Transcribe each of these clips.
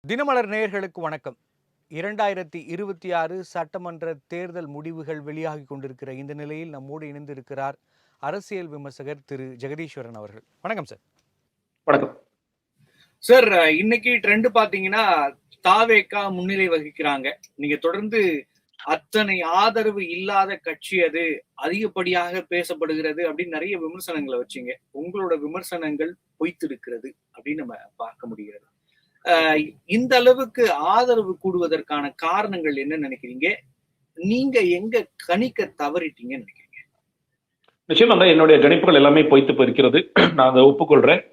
தினமலர் நேயர்களுக்கு வணக்கம். 2026 சட்டமன்ற தேர்தல் முடிவுகள் வெளியாகி கொண்டிருக்கிற இந்த நிலையில் நம்மோடு இணைந்திருக்கிறார் அரசியல் விமர்சகர் திரு ஜெகதீஸ்வரன் அவர்கள். வணக்கம் சார். வணக்கம் சார். இன்னைக்கு ட்ரெண்ட் பாத்தீங்கன்னா தாவேகா முன்னிலை வகிக்கிறாங்க. நீங்க தொடர்ந்து அத்தனை ஆதரவு இல்லாத கட்சி அது அதிகப்படியாக பேசப்படுகிறது அப்படின்னு நிறைய விமர்சனங்களை வச்சீங்க. உங்களோட விமர்சனங்கள் பொய்த்திருக்கிறது அப்படின்னு நம்ம பார்க்க முடிகிறது. இந்த அளவுக்கு ஆதரவு கூடுவதற்கான காரணங்கள் என்ன நினைக்கிறீங்க? நீங்க எங்க கணிக்க தவறிட்டீங்கன்னு நினைக்கிறீங்க? நிச்சயமாக என்னுடைய கணிப்புகள் எல்லாமே பொய்த்து போயிருக்கிறது. நான் அதை ஒப்புக்கொள்றேன்.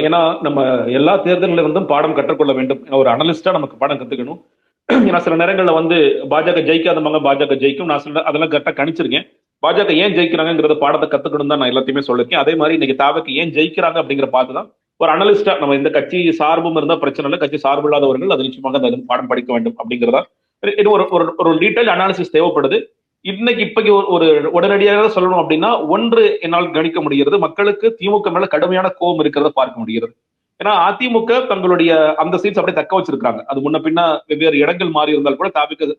ஏன்னா நம்ம எல்லா தேர்தலில் இருந்தும் பாடம் கற்றுக்கொள்ள வேண்டும். ஒரு அனலிஸ்டா நமக்கு பாடம் கத்துக்கணும். ஏன்னா சில நேரங்களில் பாஜக ஜெயிக்காதவங்க பாஜக ஜெயிக்கும். நான் சில அதெல்லாம் கரெக்டாக கணிச்சிருக்கேன். பாஜக ஏன் ஜெயிக்கிறாங்கிறத பாடத்தை கத்துக்கணும் தான் நான் எல்லாத்தையுமே சொல்லிருக்கேன். அதே மாதிரி இன்னைக்கு தாவக்கு ஏன் ஜெயிக்கிறாங்க அப்படிங்கிற பார்த்து தான் ஒரு அனலிஸ்டா நம்ம இந்த கட்சி சார்பும் இருந்தா பிரச்சனை இல்லை, கட்சி சார்பு இல்லாதவர்கள் அது நிச்சயமாக அந்த பாடம் படிக்க வேண்டும் அப்படிங்கிறதா இது ஒரு டீடைல் அனாலிசிஸ் தேவைப்படுது. இன்னைக்கு இப்போக்கு ஒரு உடனடியாக சொல்லணும் அப்படின்னா ஒன்று என்னால் கணிக்க முடிகிறது, மக்களுக்கு திமுக மேல கடுமையான கோபம் இருக்கிறத பார்க்க முடிகிறது. ஏன்னா அதிமுக தங்களுடைய அந்த சீட்ஸ் அப்படியே தக்க வச்சிருக்காங்க. அது முன்ன பின்னா வெவ்வேறு இடங்கள் மாறி இருந்தால் கூட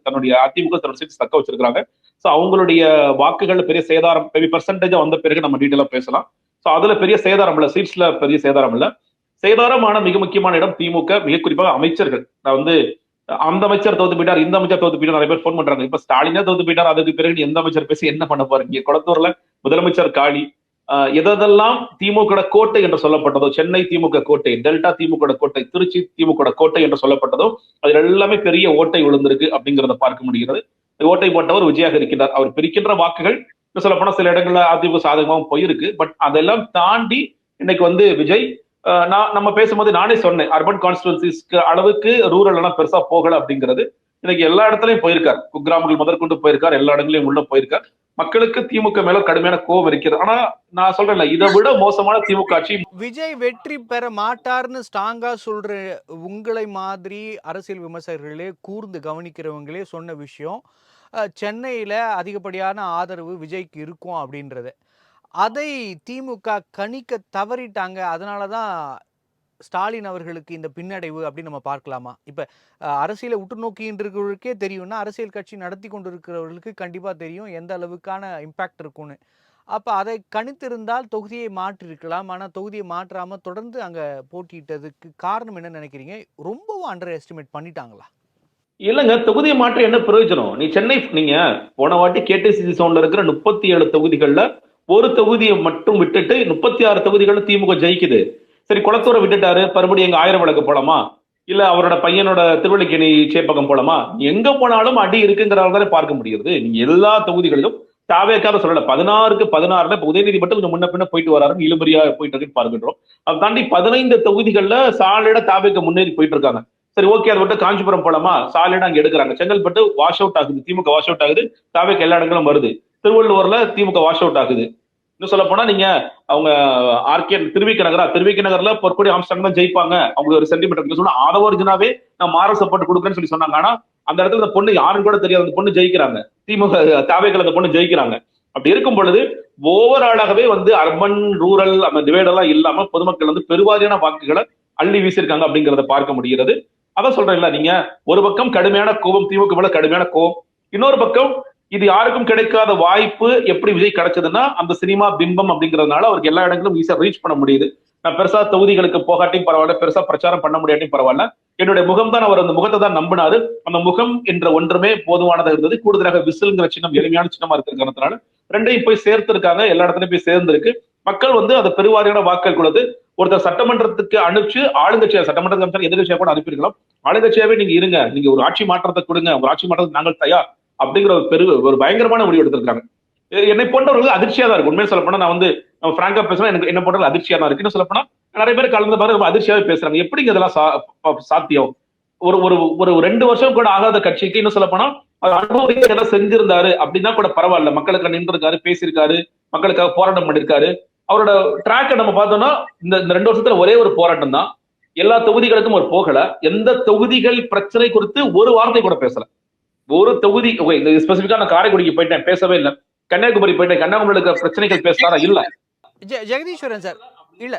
தன்னுடைய அதிமுக தன்னோட சீட்ஸ் தக்க வச்சிருக்காங்க. ஸோ அவங்களுடைய வாக்குகள் பெரிய சேதாரம் பெர்சன்டேஜா வந்த பிறகு நம்ம டீட்டெயிலா பேசலாம். ஸோ அதுல பெரிய சேதாரம் இல்ல, சீட்ஸ்ல பெரிய சேதாரம் இல்ல. சேதாரமான மிக முக்கியமான இடம் திமுக, மிக குறிப்பாக அமைச்சர்கள். நான் அந்த அமைச்சர் தோத்து போயிட்டார், இந்த அமைச்சர் தோத்து போயிட்டார், நிறைய பேர் போன் பண்றாங்க. இப்ப ஸ்டாலினே தோத்து போயிட்டார், அதுக்கு பிறகு எந்த அமைச்சர் பேசி என்ன பண்ண போறீங்க? குளத்தூர்ல முதலமைச்சர் காலி. எதெல்லாம் திமுக கோட்டை என்று சொல்லப்பட்டதோ, சென்னை திமுக கோட்டை, டெல்டா திமுக கோட்டை, திருச்சி திமுக கோட்டை என்று சொல்லப்பட்டதோ, அதில் எல்லாமே பெரிய ஓட்டை விழுந்திருக்கு அப்படிங்கிறத பார்க்க முடிகிறது. ஓட்டை போட்டவர் விஜயாக இருக்கின்றார். அவர் பிரிக்கின்ற வாக்குகள் சொல்ல போனா சில இடங்கள்ல அதிமுக சாதகமாகவும் போயிருக்கு. பட் அதெல்லாம் தாண்டி இன்னைக்கு விஜய் நம்ம பேசும்போது நானே சொன்னேன், அர்பன் கான்ஸ்டிடுவன்சிஸ்க்கு அளவுக்கு ரூரல் எல்லாம் பெருசா போகல அப்படிங்கிறது. இன்னைக்கு எல்லா இடத்துலயும் போயிருக்கார், குக்கிராமங்கள் முதற்கொண்டு போயிருக்கார், எல்லா இடங்களையும் உள்ள போயிருக்கார். மக்களுக்கு திமுக மேல கடுமையான கோபம் இருக்கிறது. ஆனா நான் சொல்றேன்ல, இதை விட மோசமான திமுக ஆட்சி விஜய் வெற்றி பெற மாட்டார்னு ஸ்ட்ராங்கா சொல்ற உங்களை மாதிரி அரசியல் விமர்சகர்களே கூர்ந்து கவனிக்கிறவங்களே சொன்ன விஷயம், சென்னையில அதிகப்படியான ஆதரவு விஜய்க்கு இருக்கும் அப்படின்றது. அதை திமுக கணிக்க தவறிட்டாங்க. அதனாலதான் ஸ்டாலின் அவர்களுக்கு இந்த பின்னடைவு அப்படின்னு நம்ம பார்க்கலாமா? இப்ப அரசியலை உற்று நோக்கின்றவர்களுக்கே தெரியும்னா அரசியல் கட்சி நடத்தி கொண்டிருக்கிறவர்களுக்கு கண்டிப்பா தெரியும் எந்த அளவுக்கான இம்பாக்ட் இருக்கும்னு. அப்ப அதை கணித்திருந்தால் தொகுதியை மாற்றிருக்கலாம். ஆனா தொகுதியை மாற்றாம தொடர்ந்து அங்க போட்டியிட்டதுக்கு காரணம் என்ன நினைக்கிறீங்க? ரொம்பவும் அண்டர் எஸ்டிமேட் பண்ணிட்டாங்களா? இல்லங்க, தொகுதியை மாற்றி என்ன பிரயோஜனம்? நீங்க போன வாட்டி கேடிசிசி சவுண்ட்ல இருக்கிற 37 தொகுதிகள்ல ஒரு தொகுதியை மட்டும் விட்டுட்டு 36 தொகுதிகள் திமுக ஜெயிக்குது. சரி, குளத்தூரை விட்டுட்டாரு, மறுபடியும் எங்க 1000 விளக்கு போலாமா? இல்ல அவரோட பையனோட திருவள்ளிக்கேணி சேப்பகம் போலாமா? எங்க போனாலும் அடி இருக்குங்கிறதால பார்க்க முடியுது. நீங்க எல்லா தொகுதிகளிலும் தாவேக்காக சொல்லல, 16க்கு 16ல இப்ப உதயநிதி மட்டும் கொஞ்சம் முன்ன பின்ன போயிட்டு வராரு, இழுபறியா போயிட்டு இருக்குன்னு பார்க்கின்றோம். அதை தாண்டி 15 தொகுதிகள்ல சாலிடா தாவேக்க முன்னேறி போயிட்டு இருக்காங்க. சரி, ஓகே, அதை விட்டு காஞ்சிபுரம் போலாமா? சாலிடா அங்க எடுக்கிறாங்க. செங்கல்பட்டு வாஷ் அவுட் ஆகுது, திமுக வாஷ் அவுட் ஆகுது, தாவேக்க எல்லா இடங்களும் வருது. திருவள்ளூர்ல திமுக வாஷ் அவுட் ஆகுது. இன்னும் சொல்ல போனா நீங்க அவங்க ஆர்கே திருவிக்க நகர்ல பொற்கொடி ஆம்ஸ்டாங் தான் ஜெயிப்பாங்க, அவங்க ஒரு சென்டிமீட்டர் சொன்னா ஆதவர்ஜனாவே நான் மாரல் சப்போர்ட் கொடுக்குறேன்னு சொல்லி சொன்னாங்க. ஆனா அந்த இடத்துல அந்த பொண்ணு யாரும் கூட தெரியாது, அந்த பொண்ணு ஜெயிக்கிறாங்க, திமுக தாவேக்கள் அந்த பொண்ணு ஜெயிக்கிறாங்க. அப்படி இருக்கும் பொழுது ஓவராலாகவே அர்பன் ரூரல் அந்த டிவைட் எல்லாம் இல்லாம பொதுமக்கள் பெருவாரியான வாக்குகளை அள்ளி வீசிருக்காங்க அப்படிங்கிறத பார்க்க முடிகிறது. அதான் சொல்றேன்ல, நீங்க ஒரு பக்கம் கடுமையான கோபம், திமுக மேல கடுமையான கோபம், இன்னொரு பக்கம் இது யாருக்கும் கிடைக்காத வாய்ப்பு எப்படி விஜய் கிடைச்சதுன்னா அந்த சினிமா பிம்பம் அப்படிங்கிறதுனால அவருக்கு எல்லா இடங்களும் ஈஸியா ரீச் பண்ண முடியுது. நான் பெருசா தொகுதிகளுக்கு போகாட்டியும் பரவாயில்ல, பெருசா பிரச்சாரம் பண்ண முடியாட்டியும் பரவாயில்ல, என்னுடைய முகம் தான், அவர் அந்த முகத்தை தான் நம்பினாரு. அந்த முகம் என்ற ஒன்றுமே போதுமானதாக இருந்தது. கூடுதலாக விசில்ங்கிற சின்னம் எளிமையான சின்னமா இருக்கிற காரணத்தினால ரெண்டையும் போய் சேர்த்து இருக்காங்க, எல்லா இடத்துலயும் போய் சேர்ந்திருக்கு. மக்கள் அதை பெருவாரியான வாக்கள் கொடுத்து ஒருத்தர் சட்டமன்றத்துக்கு அனுப்பிச்சு ஆளுங்கட்சியா, சட்டமன்றத்துக்கு எதிர்கட்சியா கூட அனுப்பியிருக்கலாம், ஆளுங்கட்சியாவே நீங்க இருங்க, நீங்க ஒரு ஆட்சி மாற்றத்தை கொடுங்க, ஒரு ஆட்சி மாற்றத்துக்கு நாங்கள் தயார் அப்படிங்கிற ஒரு பயங்கரமான முடிவு எடுத்திருக்காங்க. என்னை போன்றவர்கள் அதிர்ச்சியா தான் இருக்கு. உண்மையை சொல்ல போனா நான் பிராங்கா பேசுறேன், எனக்கு என்ன போன்றவர்கள் அதிர்ச்சியா தான் இருக்கு. சொல்ல போனா நிறைய பேர் கலந்து பாரு ரொம்ப அதிர்ச்சியாவே பேசுறாங்க. எப்படிங்க இதெல்லாம் சாத்தியம்? ஒரு ஒரு 2 வருஷம் கூட ஆகாத கட்சிக்கு இன்னும் சொல்ல போனா அனுபவம் எல்லாம் செஞ்சிருந்தாரு அப்படின்னா கூட பரவாயில்ல, மக்களுக்கு நின்றிருக்காரு, பேசியிருக்காரு, மக்களுக்காக போராட்டம் பண்ணிருக்காரு. அவரோட ட்ராக்கை நம்ம பார்த்தோம்னா இந்த 2 வருஷத்துல ஒரே ஒரு போராட்டம் தான், எல்லா தொகுதிகளுக்கும் அவர் போகல, எந்த தொகுதிகள் பிரச்சனை குறித்து ஒரு வார்த்தை கூட பேசல. ஒரு தொகுதி ஸ்பெசிபிக்கா நான் காரைக்குடிக்கு போயிட்டேன், பேசவே இல்லை. கன்னியாகுமரி போயிட்டேன், கன்னியாகுமரியில் இருக்கிற பிரச்சனைகள் பேசுறாரா? இல்ல. ஜெகதீஸ்வரன் சார், இல்ல.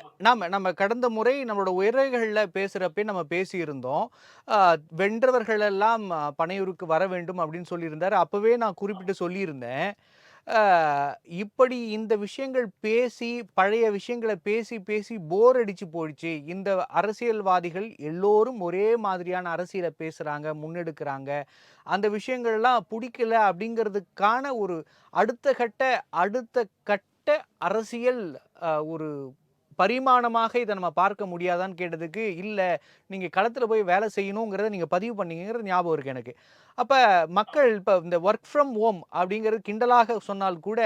நம்ம கடந்த முறை நம்மளோட உரைகள்ல பேசுறப்பயே நம்ம பேசியிருந்தோம். அ வென்றவர்கள் எல்லாம் பனையூருக்கு வர வேண்டும் அப்படின்னு சொல்லியிருந்தாரு. அப்பவே நான் குறிப்பிட்டு சொல்லியிருந்தேன். அ இப்படி இந்த விஷயங்கள் பேசி, பழைய விஷயங்கள பேசி, பேசி போர் அடிச்சு போயிடுச்சு. இந்த அரசியல்வாதிகள் எல்லோரும் ஒரே மாதிரியான அரசியல பேசுறாங்க, முன்னெடுக்குறாங்க. அந்த விஷயங்கள்லாம் புடிக்கல அப்படிங்கிறதுக்கான ஒரு அடுத்த கட்ட அடுத்த கட்ட அரசியல் ஒரு பரிமாணமாக இத நம்ம பார்க்க முடியாதான்னு கேட்டதுக்கு, இல்ல நீங்க களத்துல போய் வேலை செய்யணுங்கிறத நீங்க பதிவு பண்ணீங்கங்கிறது ஞாபகம் இருக்கு எனக்கு. அப்ப மக்கள் இப்ப இந்த வொர்க் ஃப்ரம் ஹோம் அப்படிங்கிறது கிண்டலாக சொன்னால் கூட,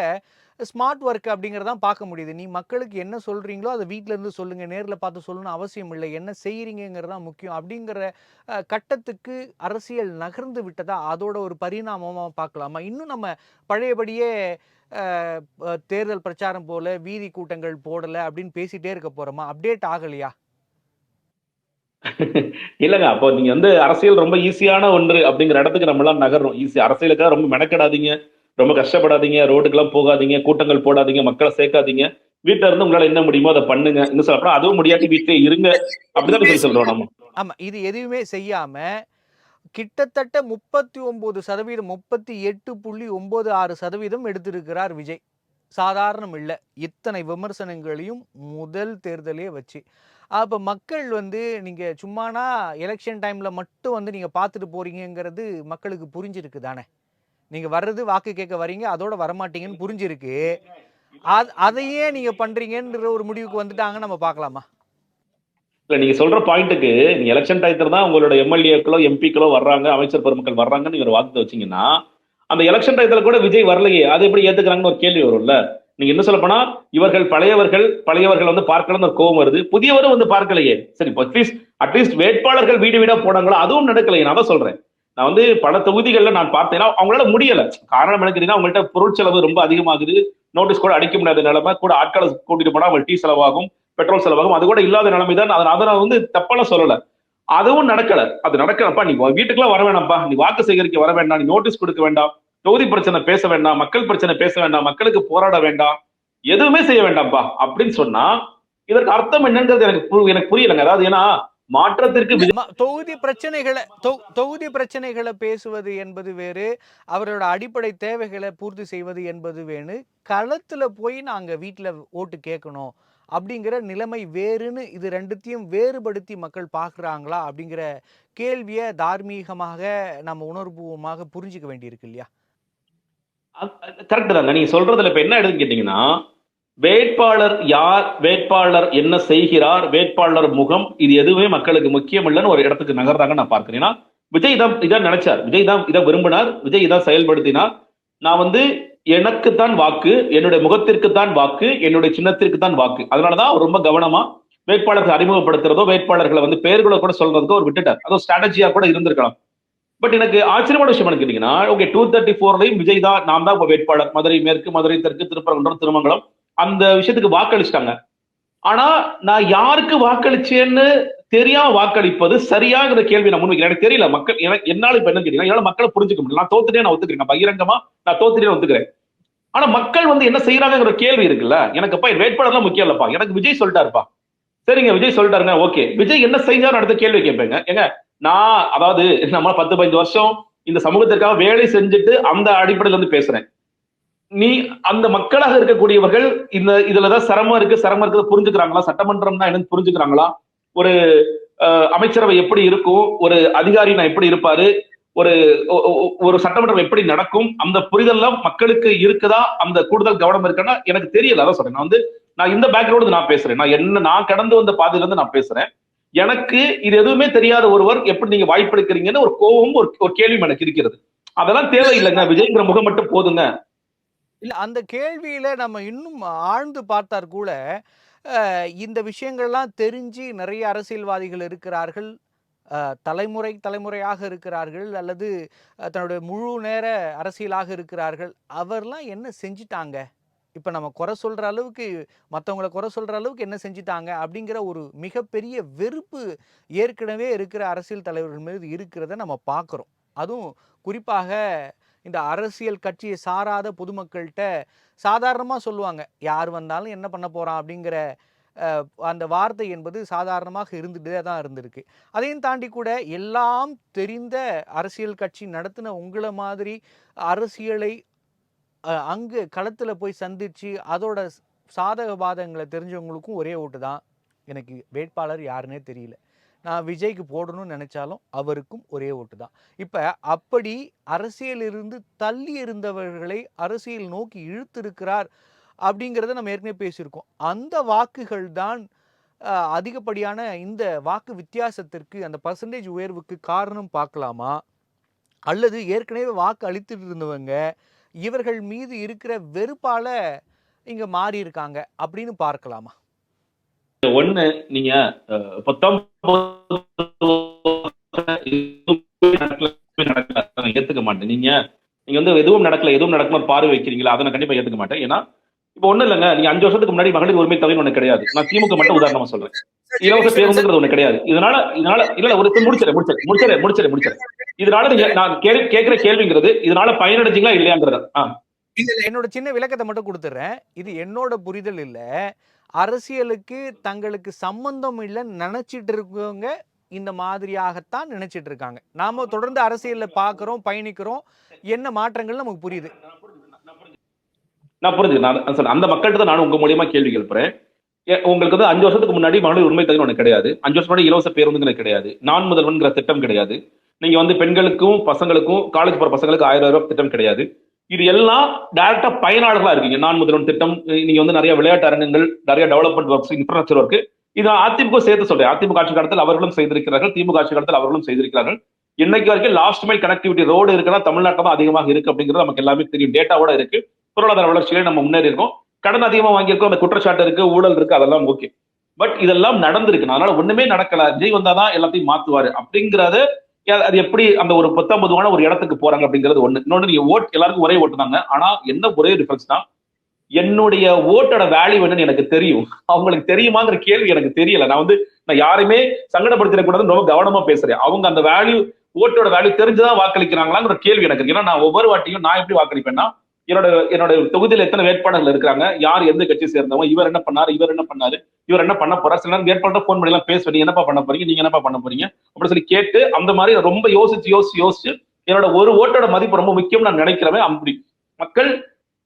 ஸ்மார்ட் வொர்க் அப்படிங்கிறத தான் பார்க்க முடியுது. நீ மக்களுக்கு என்ன சொல்றீங்களோ, அத வீட்ல இருந்து சொல்லுங்க. நேர்ல பார்த்து சொல்லணும்னு அவசியம் இல்ல. என்ன செய்றீங்கங்கிறது தான் முக்கியம். அப்படிங்கிற கட்டத்துக்கு அரசியல் நகர்ந்து விட்டதா? அதோட ஒரு பரிணாமமா பார்க்கலாமா? இன்னும் நம்ம பழையபடியே அ தேர்தல் பிரச்சாரம் போல, வீதி கூட்டங்கள் போடல அப்படின்னு பேசிட்டே இருக்க போறோமா? அப்டேட் ஆகலையா? இல்லங்க. அப்போ நீங்க வந்து அரசியல் ரொம்ப ஈஸியான ஒன்று அப்படிங்கிற இடத்துக்கு நம்மலாம் நகர்றோம். அரசியலுக்காக ரொம்ப மெனக்கெடாதீங்க. ரொம்ப கஷ்டப்படாதீங்க. ரோட்டுக்கெல்லாம் போகாதீங்க. கூட்டங்கள் போடாதீங்க. மக்கள சேர்க்காதீங்க. வீட்ல இருந்து உங்களால என்ன முடியுமோ அத பண்ணுங்க. இன்னும் சொல்லப்போனா அதுவும் முடியாட்டி வீட்லயே இருங்க. அப்படித்தானே சொல்லி சொல்றோம் நம்ம. ஆமா. இது எதுவுமே செய்யாம, கிட்டத்தட்ட 39% 38.96% எடுத்திருக்கிறார் விஜய். சாதாரணம் இல்ல. இத்தனை விமர்சனங்களையும் முதல் தேர்தலே வச்சு. அப்ப மக்கள் வந்து நீங்க சும்மானா எலக்ஷன் டைம்ல மட்டும் வந்து நீங்க பார்த்துட்டு போறீங்கங்கிறது மக்களுக்கு புரிஞ்சிருக்கு தானே! நீங்க வர்றது வாக்கு கேட்க வரீங்க. அதோட வரமாட்டீங்கன்னு புரிஞ்சிருக்கு. அதையே நீங்க பண்றீங்கன்ற ஒரு முடிவுக்கு வந்துட்டாங்கன்னு நம்ம பார்க்கலாமா? இல்ல நீங்க சொல்ற பாயிண்ட்டுக்கு நீங்க எலக்ஷன் டயத்துல தான் உங்களோட எம்எல்ஏக்களோ, எம்பிக்களோ வர்றாங்க, அமைச்சர் பெருமக்கள் வர்றாங்கன்னு நீங்க ஒரு வாதத்த வச்சீங்கன்னா, அந்த எலக்ஷன் டயத்துல கூட விஜய் வரலையே. அது எப்படி ஏத்துக்கிறாங்கன்னு ஒரு கேள்வி வரும்ல. நீங்க என்ன சொல்லப்போனா, இவர்கள் பழையவர்கள் வந்து பார்க்கலன்னு ஒரு கோவம் வருது. புதியவரும் வந்து பார்க்கலையே. சரி அட்லீஸ்ட் வேட்பாளர்கள் வீடு வீடா போனாங்களோ, அதுவும் நடக்கலையே. நான் அதான் சொல்றேன். நான் வந்து பல தொகுதிகள்ல நான் பார்த்தேன்னா, அவங்களால முடியல. காரணம் என்ன கேட்டீங்கன்னா, அவங்கள்ட்ட பொருட்செலவு ரொம்ப அதிகமாகுது. நோட்டீஸ் கூட அடிக்க முடியாத நிலைமை. கூட ஆட்கள கூட்டிட்டு போனா அவங்க டீ செலவாகும். பெட்ரோல் செலவாகும். அது கூட இல்லாத நிலைமை தான். அதை நான் வந்து தப்பெல்லாம் சொல்லல. அதுவும் நடக்கல. அது நடக்கலப்பா. நீ வீட்டுக்குலாம் வர வேணாம்ப்பா. நீ வாக்கு சேகரிக்க வர வேண்டாம். நீ நோட்டீஸ் கொடுக்க வேண்டாம். தொகுதி பிரச்சனை பேச வேண்டாம். மக்கள் பிரச்சனை பேச வேண்டாம். மக்களுக்கு போராட வேண்டாம். எதுவுமே செய்ய வேண்டாம்ப்பா அப்படின்னு சொன்னா இதற்கு அர்த்தம் என்னன்றது எனக்கு புரியலங்க. அதாவது ஏன்னா மாற்றத்திற்கு இல்ல தொகுதி பிரச்சனைகள பேசுவது என்பது வேறு. அவரோட அடிப்படை தேவைகள பூர்த்தி செய்வது என்பது வேறு. களத்துல போய் நாங்க வீட்ல ஓட்டு கேட்கணும். அப்படிங்கிற நிலைமை வேறுன்னு இது 2த்தையும் வேறுபடுத்தி மக்கள் பார்க்குறாங்களா? அப்படிங்கிற கேள்விய தார்மீகமாக நம்ம உணர்வுபூர்வமாக புரிஞ்சுக்க வேண்டியிருக்கு இல்லையா? கரெக்ட் தாங்க. நீங்க சொல்றதுல இப்ப என்ன எடுன்னு கேட்டீங்கன்னா, வேட்பாளர் யார், வேட்பாளர் என்ன செய்கிறார், வேட்பாளர் முகம் இது எதுவுமே மக்களுக்கு முக்கியம் இல்லைன்னு ஒரு இடத்துக்கு நகர்றாங்க நான் பார்க்கிறேன். ஏன்னா விஜய் தான் இதான் நினைச்சார். விஜய் தான் இதை விரும்பினார். விஜய் இதான் செயல்படுத்தினார். நான் வந்து எனக்குத்தான் வாக்கு, என்னுடைய முகத்திற்கு தான் வாக்கு, என்னுடைய சின்னத்திற்கு தான் வாக்கு. அதனாலதான் அவர் ரொம்ப கவனமா வேட்பாளர்கள் அறிமுகப்படுத்துறதோ, வேட்பாளர்களை வந்து பெயர்களை கூட சொல்றதுக்கோ அவர் விட்டுட்டார். அதோ ஸ்ட்ராட்டஜியா கூட இருந்திருக்கலாம். பட் எனக்கு ஆச்சரியமான விஷயம் என்ன கேட்டீங்கன்னா, ஓகே 234லையும் விஜய் தான், நான் தான் இப்ப வேட்பாளர். மதுரை மேற்கு, மதுரை தெற்கு, திருப்பரங்குன்றம், திருமங்கலம் அந்த விஷயத்துக்கு வாக்களிச்சிட்டாங்க. ஆனா நான் யாருக்கு வாக்களிச்சேன்னு தெரியாம வாக்களிப்பது சரியாங்கிற கேள்வி நான் முன்வைக்கிறேன். எனக்கு தெரியல மக்கள் என்னால இப்ப என்ன கேட்டீங்கன்னா, என்னால மக்களை புரிஞ்சுக்க முடியல. நான் தோத்துட்டே நான் ஒத்துக்கிறேன். பகிரங்கமா நான் தோத்துட்டே ஒத்துக்கிறேன். ஆனா மக்கள் வந்து என்ன செய்யறாங்கிற கேள்வி இருக்குல்ல. எனக்கு அப்பா வேட்பாளர்லாம் முக்கியம் இல்லப்பா. எனக்கு விஜய் சொல்லிட்டாருப்பா. சரிங்க விஜய் சொல்லிட்டாருங்க. ஓகே விஜய் என்ன செஞ்சாரு அடுத்த கேள்வி கேட்பேங்க. ஏங்க நான் அதாவது நம்ம 10-15 வருஷம் இந்த சமூகத்திற்காக வேலை செஞ்சுட்டு அந்த அடிப்படையில இருந்து பேசுறேன். நீ அந்த மக்களாக இருக்கக்கூடியவர்கள் இதுலதான் சிரமம் இருக்கு புரிஞ்சுக்கிறாங்களா? சட்டமன்றம்னா என்னன்னு புரிஞ்சுக்கிறாங்களா? ஒரு அமைச்சரவை எப்படி இருக்கும்? ஒரு அதிகாரி நான் எப்படி இருப்பாரு? ஒரு ஒரு சட்டமன்றம் எப்படி நடக்கும்? அந்த புரிதல்லாம் மக்களுக்கு இருக்குதா? அந்த கூடுதல் கவனம் இருக்குன்னா எனக்கு தெரியல. அதான் சொல்றேன். நான் இந்த பேக்ரவுண்ட் நான் பேசுறேன். நான் கடந்து வந்த பாதையில இருந்து நான் பேசுறேன். எனக்கு இது எதுவுமே தெரியாத ஒருவர் எப்படி நீங்க வாய்ப்பளிக்கிறீங்கன்னு ஒரு கோபமும் ஒரு கேள்வியும் எனக்கு இருக்கிறது. அதெல்லாம் தேவையில்லைங்க. விஜய்ங்கிற முகம் மட்டும் போதுங்க. இல்ல அந்த கேள்வியில நம்ம இன்னும் ஆழ்ந்து பார்த்தார் கூட, இந்த விஷயங்கள்லாம் தெரிஞ்சு நிறைய அரசியல்வாதிகள் இருக்கிறார்கள். தலைமுறையாக இருக்கிறார்கள். அல்லது தன்னுடைய முழு நேர அரசியலாக இருக்கிறார்கள். அவர்லாம் என்ன செஞ்சுட்டாங்க? இப்ப நம்ம குறை சொல்ற அளவுக்கு மத்தவங்கள குறை சொல்ற அளவுக்கு என்ன செஞ்சுட்டாங்க? அப்படிங்கிற ஒரு மிகப்பெரிய வெறுப்பு ஏற்கனவே இருக்கிற அரசியல் தலைவர்கள் மீது இருக்கிறத நம்ம பார்க்குறோம். அதுவும் குறிப்பாக இந்த அரசியல் கட்சிய சாராத பொதுமக்கள்ட்ட சாதாரணமா சொல்லுவாங்க. யார் வந்தாலும் என்ன பண்ண போறான்? அப்படிங்கிற அந்த வார்த்தை என்பது சாதாரணமாக இருந்துகிட்டே தான் இருந்திருக்கு. அதையும் தாண்டி கூட எல்லாம் தெரிந்த அரசியல் கட்சி நடத்தின உங்கள மாதிரி அரசியலை அங்கு களத்துல போய் சந்திச்சு, அதோட சாதக பாதகங்கள தெரிஞ்சவங்களுக்கும் ஒரே ஓட்டு தான். எனக்கு வேட்பாளர் யாருன்னே தெரியல. நான் விஜய்க்கு போடணும்னு நெனைச்சாலும், அவருக்கும் ஒரே ஓட்டு தான். இப்ப அப்படி அரசியலிருந்து தள்ளி இருந்தவர்களை அரசியல் நோக்கி இழுத்திருக்கிறார் அப்படிங்கிறத நம்ம ஏற்கனவே பேசியிருக்கோம். அந்த வாக்குகள் தான் அதிகப்படியான இந்த வாக்கு வித்தியாசத்திற்கு, அந்த பெர்சன்டேஜ் உயர்வுக்கு காரணம் பார்க்கலாமா? அல்லது ஏற்கனவே வாக்கு அளித்துட்டு இருந்தவங்க, இவர்கள் மீது இருக்கிற வெறுப்பால இங்க மாறியிருக்காங்க அப்படின்னு பார்க்கலாமா? ஒண்ணு, நீங்க 19 நடக்கல நான் ஏத்துக்க மாட்டேன். நீங்க நீங்க வந்து எதுவும் நடக்கல எதுவும் நடக்கணும் பார்வை வைக்கிறீங்களா, அதை நான் கண்டிப்பா ஏத்துக்க மாட்டேன். ஏன்னா இப்ப ஒண்ணு இல்லைங்க, நீங்க 5 வருஷத்துக்கு முன்னாடி மகளிர் உரிமை தொகைன்னு ஒண்ணு கிடையாது. நான் திமுக மட்டும் உதாரணமா சொல்றேன். இலவச பேருந்துங்கிறது ஒண்ணு கிடையாது. இதனால இதனால இல்ல ஒரு முடிச்சிடறேன். இதனால நீங்க நான் கேட்கிற கேள்விங்கிறது இதனால பயனடைஞ்சீங்களா இல்லையாங்கிறது. என்னோட சின்ன விளக்கத்தை மட்டும் கொடுத்துறேன். இது என்னோட புரிதல் இல்ல. அரசியலுக்கு தங்களுக்கு சம்பந்தம் இல்லைன்னு நினைச்சிட்டு இருக்கவங்க இந்த மாதிரியாகத்தான் நினைச்சிட்டு இருக்காங்க. நாம தொடர்ந்து அரசியல்ல பார்க்கிறோம், பயணிக்கிறோம். என்ன மாற்றங்கள் நமக்கு புரியுது. நான் புரிஞ்சு நான் சொல்றேன், அந்த மக்கள்கிட்ட தான் நான் உங்க மூலியமா கேள்வி கேட்கிறேன். உங்களுக்கு வந்து 5 வருஷத்துக்கு முன்னாடி மகளிர் உரிமை தொகை ஒண்ணு கிடையாது. 5 வருஷம் முன்னாடி இலவச பேருந்துங்கிறது கிடையாது. நான் முதல்வன்கிற திட்டம் கிடையாது. நீங்க வந்து பெண்களுக்கும் பசங்களுக்கும் காலேஜ் போற பசங்களுக்கு 1000 ரூபாய் திட்டம் கிடையாது. இது எல்லாம் டைரக்டா பயனாளர்களா இருக்கீங்க. நான் முதல்வன் திட்டம், நீங்க வந்து நிறைய விளையாட்டு அரங்கங்கள், நிறைய டெவலப்மெண்ட் ஒர்க்ஸ், இன்ஃப்ராஸ்ட்ரக்சர் ஒர்க், இது அதிமுக சேர்த்து சொல்றேன். அதிமுக ஆட்சி காலத்தில் அவர்களும் செய்திருக்கிறார்கள், திமுக ஆட்சி காலத்தில் அவர்களும் செய்திருக்கிறார்கள். இன்னைக்கு வரைக்கும் லாஸ்ட் மைல் கனெக்டிவிட்டி ரோடு இருக்குன்னா தமிழ்நாட்டில் தான் அதிகமாக இருக்கு அப்படிங்கிறது நமக்கு எல்லாமே தெரியும். டேட்டாவோட இருக்கு. பொருளாதார வளர்ச்சியிலே நம்ம முன்னேறி இருக்கோம். கடன் அதிகமா வாங்கியிருக்கோம், அந்த குற்றச்சாட்டு இருக்கு, ஊழல் இருக்கு, அதெல்லாம் ஓகே. பட் இதெல்லாம் நடந்திருக்கு. அதனால ஒண்ணுமே நடக்கல, விஜய் வந்தாதான் எல்லாத்தையும் மாத்துவாரு அப்படிங்கறது அது எப்படி அந்த ஒரு 19 ஒரு இடத்துக்கு போறாங்க அப்படிங்கிறது ஒண்ணு. இன்னொன்று, நீங்க ஓட் எல்லாருக்கும் ஒரே ஓட்டு தாங்க. ஆனா என்ன ஒரே டிஃபரன்ஸ் தான், என்னுடைய ஓட்டோட வேல்யூ என்னன்னு எனக்கு தெரியும், அவங்களுக்கு தெரியுமாங்கிற கேள்வி எனக்கு தெரியல. நான் யாருமே சங்கடப்படுத்திடக்கூடாதுன்னு ரொம்ப கவனமா பேசுறேன். அவங்க அந்த வேல்யூ, ஓட்டோட வேல்யூ தெரிஞ்சுதான் வாக்களிக்கிறாங்களாங்கிற கேள்வி எனக்கு இருக்கு. ஏன்னா நான் ஒவ்வொரு வாட்டியும் நான் எப்படி வாக்களிப்பேன்னா, என்னோட தொகுதியில் எத்தனை வேட்பாளர்கள் இருக்காங்க, யார் எந்த கட்சி சேர்ந்தவங்க, இவர் என்ன பண்ணாரு, இவர் என்ன பண்ண போறாரு, சில நேரம் வேட்பாளர் போன் பண்ணி எல்லாம் பேசுவேன், நீங்க என்னப்பா பண்ண போறீங்க, நீங்க என்னப்பா பண்ண போறீங்க அப்படின்னு சொல்லி கேட்டு, அந்த மாதிரி ரொம்ப யோசிச்சு என்னோட ஒரு ஓட்டோட மதிப்பு ரொம்ப முக்கியம் நான் நினைக்கிறவன். அப்படி மக்கள்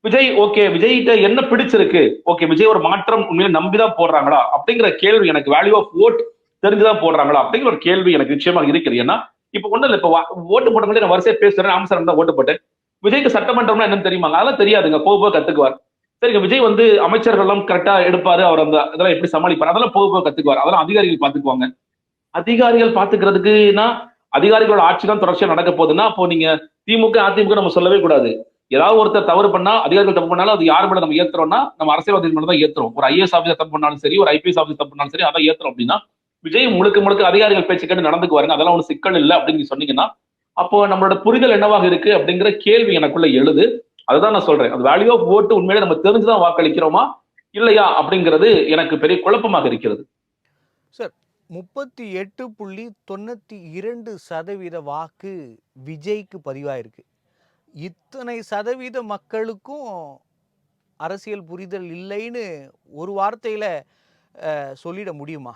விஜய் ஓகே, விஜய்கிட்ட என்ன பிடிச்சிருக்கு, ஓகே விஜய் ஒரு மாற்றம் உண்மையில நம்பிதான் போடுறாங்களா அப்படிங்கிற கேள்வி, எனக்கு வேல்யூ ஆஃப் ஓட் தெரிஞ்சுதான் போடுறாங்களா அப்படிங்கிற ஒரு கேள்வி எனக்கு நிச்சயமாக இருக்குது. ஏன்னா இப்ப ஒண்ணு இல்ல, இப்ப ஓட்டு போட்டவங்களே நான் வரிசையா பேசுறேன், ஆம்சரம் தான் ஓட்டு போட்டேன். விஜய்க்கு சட்டமன்றம்னா என்னன்னு தெரியுமாங்க? அதெல்லாம் தெரியாதுங்க, போக கத்துக்குவார். சரிங்க, விஜய் வந்து அமைச்சர்கள் எல்லாம் கரெக்டா எடுப்பாரு, அவர் அந்த இதெல்லாம் எப்படி சமாளிப்பாரு, அதெல்லாம் போக கத்துக்குவார். அதெல்லாம் அதிகாரிகள் பாத்துக்குவாங்க. அதிகாரிகள் பாத்துக்கிறதுக்குன்னா அதிகாரிகளோட ஆட்சி தான் தொடர்ச்சியா நடக்க போகுதுன்னா, அப்போ நீங்க திமுக அதிமுக நம்ம சொல்லவே கூடாது. ஏதாவது ஒருத்தர் தவறு பண்ணா, அதிகாரிகள் தப்பு பண்ணாலும் அது யாரு மேல நம்ம ஏத்துறோம்னா நம்ம அரசியல்வாதிகள் மேல தான் ஏத்துறோம். ஒரு ஐஏஎஸ் ஆஃபீஸர் தப்பு பண்ணாலும் சரி, ஒரு ஐபிஎஸ் ஆஃபீஸர் தப்பு பண்ணாலும் சரி, அதான் ஏத்துறோம். அப்படின்னா விஜய் முழுக்க அதிகாரிகள் பேச்சு கேட்டு நடந்துக்குவாருங்க, அதெல்லாம் ஒண்ணு சிக்கல் இல்லை அப்படின்னு சொன்னீங்கன்னா, அப்போ நம்மளோட புரிதல் என்னவாக இருக்கு அப்படிங்கிற கேள்வி எனக்குள்ள எழுது. அதுதான் நான் சொல்றேன், அந்த வேல்யூ ஆஃப் ஓட்டு உண்மையிலே நம்ம தெரிஞ்சுதான் வாக்களிக்கிறோமா இல்லையா அப்படிங்கிறது எனக்கு பெரிய குழப்பமாக இருக்கிறது. சார், 38.92% வாக்கு விஜய்க்கு பதிவாயிருக்கு. இத்தனை சதவீத மக்களுக்கும் அரசியல் புரிதல் இல்லைன்னு ஒரு வார்த்தையில சொல்லிட முடியுமா?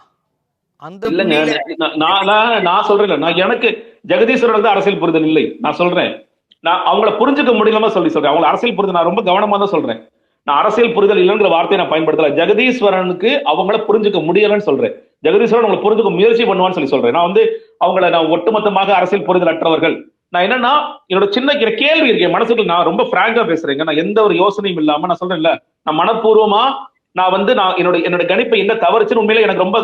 அந்த இல்லங்க, நான் சொல்றேன், நான் எனக்கு ஜெகதீஸ்வரன் தான் அரசியல் புரிதல் இல்லை நான் சொல்றேன். நான் அவங்கள புரிஞ்சுக்க முடியலமா சொல்றேன். அவங்க அரசியல் புரிதல் நான் ரொம்ப கவனமா தான் சொல்றேன். நான் அரசியல் புரிதல் இல்லைங்கிற வார்த்தையை நான் பயன்படுத்தல. ஜெகதீஸ்வரனுக்கு அவங்கள புரிஞ்சுக்க முடியலன்னு சொல்றேன். ஜெகதீஸ்வரன் அவங்களை புரிஞ்சுக்க முயற்சி பண்ணுவான்னு சொல்றேன். நான் ஒட்டுமொத்தமாக அரசியல் புரிதல் அற்றவர்கள். நான் என்னன்னா, என்னோட சின்ன கேள்வி இருக்கேன் மனசுக்குள்ள. நான் ரொம்ப பிராங்கா பேசுறேங்க. நான் எந்த ஒரு யோசனையும் இல்லாம நான் சொல்றேன்ல, நான் மனப்பூர்வமா நான் என்னோட கணிப்பை என்ன தவறுச்சுன்னு உண்மையில எனக்கு ரொம்ப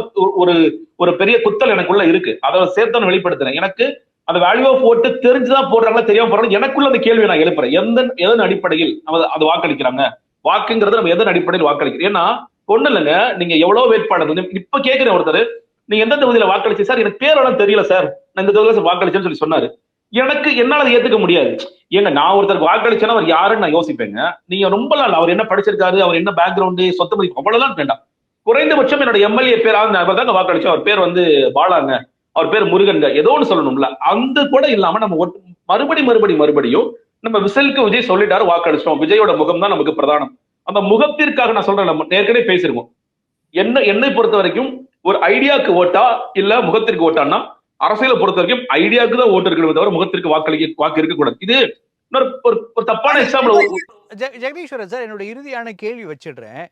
ஒரு பெரிய குத்தல் எனக்குள்ள இருக்கு. அதை சேர்த்து வெளிப்படுத்துறேன். எனக்கு அந்த வேல்யூ ஆஃப் ஓட்டு தெரிஞ்சுதான் போடுறாங்களா தெரியாம போடுறாங்க, எனக்குள்ள அந்த கேள்வியை நான் எழுப்புறேன். எதன் அடிப்படையில் அது வாக்களிக்கிறாங்க, வாக்குங்கிறது நம்ம எதன் அடிப்படையில் வாக்களிக்கிறோம்? ஏன்னா ஒண்ணு இல்லைங்க, நீங்க எவ்வளவு வேட்பாளர் இப்ப கேட்கிறேன், ஒருத்தர் நீங்க எந்த தொகுதியில வாக்களிச்சு சார், எனக்கு பேரெல்லாம் தெரியல சார், நான் இந்த தொகுதியில வாக்களிச்சேன்னு சொல்லி சொன்னாரு. என்னால அதை ஏத்துக்க முடியாது. ஏங்க, நான் ஒருத்தருக்கு வாக்களிச்சேன்னா அவர் யாருன்னு நான் யோசிப்பேங்க. நீங்க ரொம்ப நாள் அவர் என்ன படிச்சிருக்காரு, அவர் என்ன பேக்ரவுண்டு, சொத்து மதிப்பு அவ்வளவுதான் வேண்டாம். குறைந்தபட்சம் என்னோட எம்எல்ஏ பேர் தாங்க வாக்களிச்சோம், அவர் பேர் பாலாங்க, அவர் பேர் முருகன்ங்க, ஏதோ ஒன்று சொல்லணும்ல. அந்த கூட இல்லாம நம்ம மறுபடியும் நம்ம விசிலுக்கு விஜய் சொல்லிட்டாரு வாக்களிச்சோம், விஜயோட முகம் தான் நமக்கு பிரதானம். அந்த முகத்திற்காக நான் சொல்றேன், நம்ம ஏற்கனவே பேசிருக்கோம். என்னை பொறுத்த வரைக்கும் ஒரு ஐடியாக்கு ஓட்டா இல்ல முகத்திற்கு ஓட்டான்னா, அரசியலை பொறுத்த வரைக்கும் ஐடியாவுக்கு தான் ஓட்டு இருக்கணுமே தவிர முகத்திற்கு வாக்கு இருக்கக்கூடாது. இது இன்னொரு ஒரு தப்பான எக்ஸாம்பிள். ஜெகதீஸ்வரன் சார், என்னோட இறுதியான கேள்வி வச்சிடுறேன்.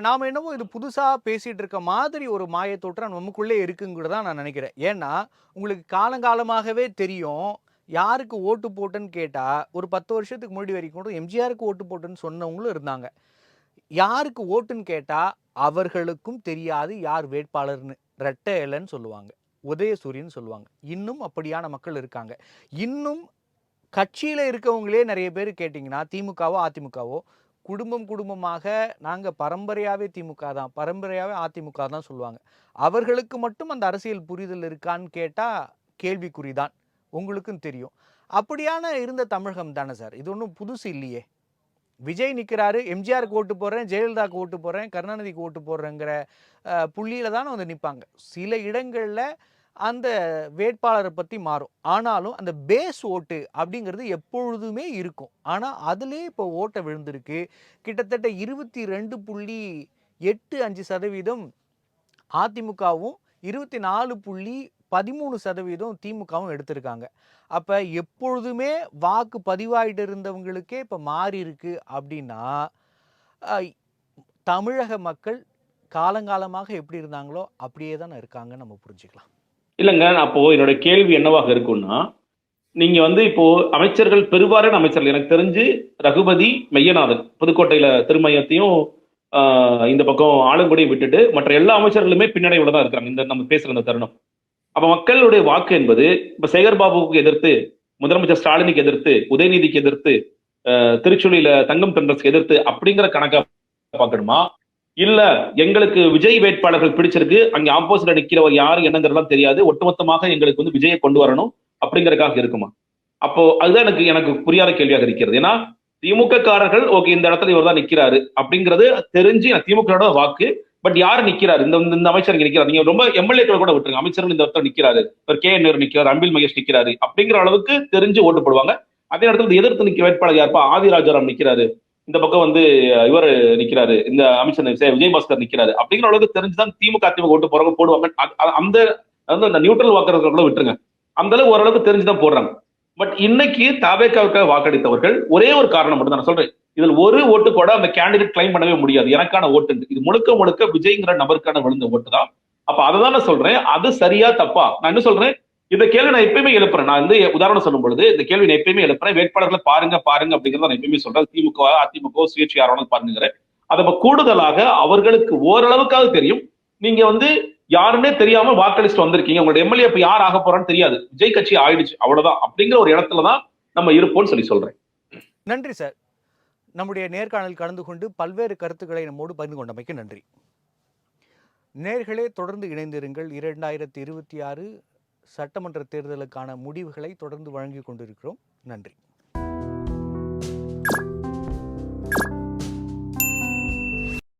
நாம என்னமோ இது புதுசா பேசிட்டு இருக்க மாதிரி ஒரு மாயத்தோற்றம் நமக்குள்ளே இருக்குங்கிறத நான் நினைக்கிறேன். ஏன்னா, உங்களுக்கு காலங்காலமாகவே தெரியும். யாருக்கு ஓட்டு போட்டேன்னு கேட்டா, ஒரு 10 வருஷத்துக்கு முன்னாடி வரைக்கும் கூட எம்ஜிஆருக்கு ஓட்டு போட்டேன்னு சொன்னவங்களும் இருந்தாங்க. யாருக்கு ஓட்டுன்னு கேட்டா, அவர்களுக்கும் தெரியாது யார் வேட்பாளர்ன்னு. ரெட்டை இலைன்னு சொல்லுவாங்க. உதயசூரியன் சொல்லுவாங்க. இன்னும் அப்படியான மக்கள் இருக்காங்க. இன்னும் கட்சியில இருக்கவங்களே நெறைய பேர் கேட்டீங்கன்னா, திமுகவோ, அதிமுகவோ குடும்பமாக நாங்க பரம்பரையாவே திமுக தான், பரம்பரையாவே அதிமுக தான் சொல்லுவாங்க. அவர்களுக்கு மட்டும் அந்த அரசியல் புரிதல் இருக்கான்னு கேட்டா, கேள்விக்குறி தான். உங்களுக்கும் தெரியும். அப்படியான இருந்த தமிழகம் தானே சார். இது ஒண்ணும் புதுசு இல்லையே. விஜய் நிக்கிறாரு, எம்ஜிஆருக்கு ஓட்டு போடுறேன், ஜெயலலிதாவுக்கு ஓட்டு போடுறேன், கருணாநிதிக்கு ஓட்டு போடுறேங்கிற புள்ளியில தானே வந்து நிப்பாங்க. சில இடங்கள்ல அந்த வேட்பாளரை பத்தி மாறும். ஆனாலும் அந்த பேஸ் ஓட்டு அப்படிங்கிறது எப்பொழுதுமே இருக்கும். ஆனா அதிலேயே இப்போ ஓட்ட விழுந்திருக்கு. கிட்டத்தட்ட 22.85% அதிமுகவும், 24.13% திமுகவும் எடுத்திருக்காங்க. அப்ப எப்பொழுதுமே வாக்கு பதிவாயிட்டு இருந்தவங்களுக்கே இப்ப மாறி இருக்கு அப்படின்னா, அ தமிழக மக்கள் காலங்காலமாக எப்படி இருந்தாங்களோ அப்படியே தானே இருக்காங்கன்னு நம்ம புரிஞ்சுக்கலாம். இல்லங்க. அப்போ என்னோட கேள்வி என்னவாக இருக்கும்னா, நீங்க இப்போ அமைச்சர்கள் பெருவாரியான அமைச்சர்கள் எனக்கு தெரிஞ்சு ரகுபதி, மெய்யநாதன் புதுக்கோட்டையில திருமயத்தையும் இந்த பக்கம் ஆலங்குடியும் விட்டுட்டு மற்ற எல்லா அமைச்சர்களுமே பின்னடைவுல தான் இருக்காங்க. இந்த நம்ம பேசுற இந்த தருணம். அப்ப மக்களுடைய வாக்கு என்பது இப்ப சேகர் பாபுவுக்கு எதிர்த்து, முதலமைச்சர் ஸ்டாலினுக்கு எதிர்த்து, உதயநிதிக்கு எதிர்த்து, திருச்சுழியில தங்கம் தென்றஸ்க்கு எதிர்த்து அப்படிங்கிற கணக்கா பார்க்கணுமா? இல்ல எங்களுக்கு விஜய் வேட்பாளர்கள் பிடிச்சிருக்கு, அங்க ஆப்போசிட்ல நிக்கிறவர் யாரு என்னங்கிறதெல்லாம் தெரியாது, ஒட்டுமொத்தமாக எங்களுக்கு விஜயை கொண்டு வரணும் அப்படிங்கறதுக்காக இருக்குமா? அப்போ அதுதான் எனக்கு எனக்கு புரியாத கேள்வியாக இருக்கிறது. ஏன்னா திமுக காரர்கள் ஓகே இந்த இடத்துல இவர் தான் நிக்கிறாரு அப்படிங்கிறது தெரிஞ்சு திமுக வாக்கு. பட் யாரு நிக்கிறாரு, இந்த அமைச்சர் இங்க நிக்கிறாரு, நீங்க ரொம்ப எம்எல்ஏக்கள் கூட விட்டுருங்க, அமைச்சர்கள் இந்த இடத்துல நிக்கிறாரு, கே என் நேரு நிக்கிறாரு, அன்பில் மகேஷ் நிக்கிறாரு அப்படிங்கிற அளவுக்கு தெரிஞ்சு ஓட்டு போடுவாங்க. அதே இடத்துல எதிர்த்து நிக்க வேட்பாளர் யாருப்பா, ஆதிராஜாராம் நிக்கிறாரு, இந்த பக்கம் இவர் நிக்கிறாரு, இந்த அமைச்சர் விஜயபாஸ்கர் நிக்கிறாரு அப்படிங்கிற அளவுக்கு தெரிஞ்சுதான் திமுக அதிமுக ஓட்டு போறவங்க போடுவாங்க. அந்த நியூட்ரல் வாக்கர்கள் கூட விட்டுருங்க, அந்த அளவு ஓரளவுக்கு தெரிஞ்சுதான் போடுறாங்க. பட் இன்னைக்கு தாவேக்காவுக்காக வாக்களித்தவர்கள் ஒரே ஒரு காரணம் மட்டும் தான் நான் சொல்றேன், இதில் ஒரு ஓட்டு கூட அந்த கேண்டிடேட் கிளைம் பண்ணவே முடியாது எனக்கான ஓட்டு, இது முழுக்க முழுக்க விஜய்ங்கிற நபருக்கான விழுந்த ஓட்டு தான். அப்ப அதை தான் நான் சொல்றேன், அது சரியா தப்பா? நான் என்ன சொல்றேன், இந்த கேள்வி நான் எப்பயுமே எழுப்புறேன். நான் உதாரணம் சொல்லும் பொழுது இந்த கேள்வி நான் எப்பயுமே எழுப்புறேன், வேட்பாளர்களை பாருங்க பாருங்க அப்படிங்கிறத நான் எப்பயுமே சொல்றேன். திமுக அதிமுக சுயேட்சை யாராவது பாருங்கிறேன். அதை கூடுதலாக அவர்களுக்கு ஓரளவுக்காவது தெரியும், நீங்க யாருன்னே தெரியாம வாக்களிச்சுட்டு வந்திருக்கீங்க, உங்களோட எம்எல்ஏ இப்ப யார் ஆக போறான்னு தெரியாது, விஜய் கட்சி ஆயிடுச்சு அவ்வளவுதான் அப்படிங்கிற ஒரு இடத்துலதான் நம்ம இருப்போம்னு சொல்றேன். நன்றி சார். நம்முடைய நேர்காணல் கலந்து கொண்டு பல்வேறு கருத்துக்களை நம்மோடு பகிர்ந்து கொண்டமைக்கு நன்றி. நேர்களே, தொடர்ந்து இணைந்திருங்கள். 2026 சட்டமன்ற தேர்தலுக்கான முடிவுகளை தொடர்ந்து வழங்கிக் கொண்டிருக்கிறோம். நன்றி.